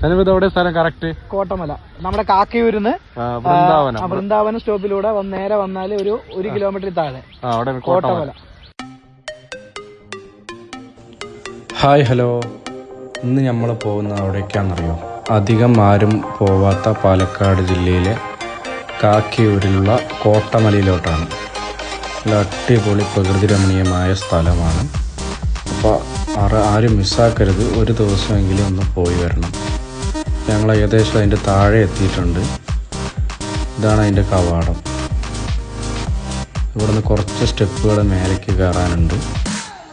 എവിടെ സ്ഥലം കറക്റ്റ്? കോട്ടമല. നമ്മുടെ കാക്കയൂരിന്ന് വൃന്ദാവനം സ്റ്റോപ്പിലൂടെ നേരെ വന്നാല് ഒരു 1 കിലോമീറ്റർ താഴെ കോട്ടമല. Hi, hello. ഇന്ന് നമ്മൾ പോകുന്ന എവിടേക്കാണെന്നറിയോ? അധികം ആരും പോവാത്ത പാലക്കാട് ജില്ലയിലെ കാക്കയൂരിലുള്ള കോട്ടമലയിലോട്ടാണ്. നല്ല അടിപൊളി പ്രകൃതി രമണീയമായ സ്ഥലമാണ്. അപ്പോൾ ആരും മിസ്സാക്കരുത്. ഒരു ദിവസമെങ്കിലും ഒന്ന് പോയി വരണം. ഞങ്ങൾ ഏകദേശം അതിൻ്റെ താഴെ എത്തിയിട്ടുണ്ട്. ഇതാണ് അതിൻ്റെ കവാടം. ഇവിടുന്ന് കുറച്ച് സ്റ്റെപ്പുകൾ മേലേക്ക് കയറാനുണ്ട്.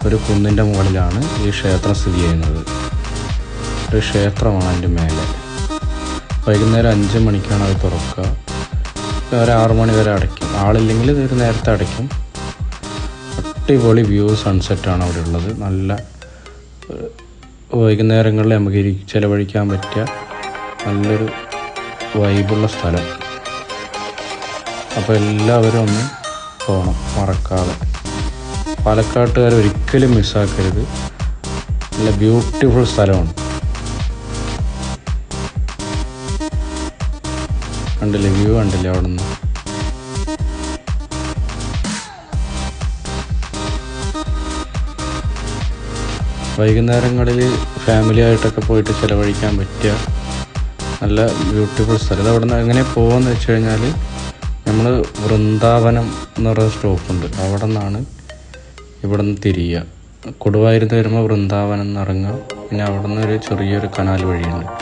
ഒരു കുന്നിൻ്റെ മുകളിലാണ് ഈ ക്ഷേത്രം സ്ഥിതി ചെയ്യുന്നത്. ഒരു ക്ഷേത്രമാണ് അതിൻ്റെ മേലെ. വൈകുന്നേരം 5 മണിക്കാണ് അത് തുറക്കുക. ഒരു 6 മണി വരെ അടയ്ക്കും. ആളില്ലെങ്കിൽ ഒരു നേരത്തെ അടയ്ക്കും. അടിപൊളി വ്യൂ സൺസെറ്റാണ് അവിടെ ഉള്ളത്. നല്ല വൈകുന്നേരങ്ങളിൽ നമുക്ക് ചിലവഴിക്കാൻ പറ്റിയ നല്ലൊരു വൈബുള്ള സ്ഥലം. അപ്പോൾ എല്ലാവരും ഒന്ന് പോകണം, മറക്കാതെ. പാലക്കാട്ടുകാർ ഒരിക്കലും മിസ്സാക്കരുത്. നല്ല ബ്യൂട്ടിഫുൾ സ്ഥലമാണ്. കണ്ടില്ലേ, വ്യൂ കണ്ടില്ലേ അവിടെ നിന്ന്? വൈകുന്നേരങ്ങളിൽ ഫാമിലി ആയിട്ടൊക്കെ പോയിട്ട് ചിലവഴിക്കാൻ പറ്റിയ നല്ല ബ്യൂട്ടിഫുൾ സ്ഥലം. ഇത് അവിടെ നിന്ന് എങ്ങനെ പോകുമെന്ന് വെച്ച് കഴിഞ്ഞാൽ, നമ്മൾ വൃന്ദാവനം എന്ന് പറയുന്ന സ്റ്റോപ്പുണ്ട്. അവിടെ നിന്നാണ് ഇവിടെ നിന്ന് തിരിയുക. കൊടുവായൂരിൽ വരുമ്പോൾ വൃന്ദാവനം എന്ന് ഇറങ്ങുക. പിന്നെ അവിടെ നിന്ന് ഒരു ചെറിയൊരു കനാൽ വഴിയുണ്ട്.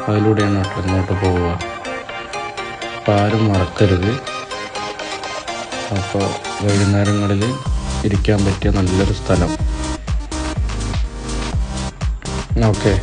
അതിലൂടെയാണ് കേട്ടോ ഇങ്ങോട്ട് പോവുക. അപ്പോൾ ആരും മറക്കരുത്. അപ്പോൾ വൈകുന്നേരങ്ങളിൽ ഇരിക്കാൻ പറ്റിയ നല്ലൊരു സ്ഥലം. ഓക്കെ.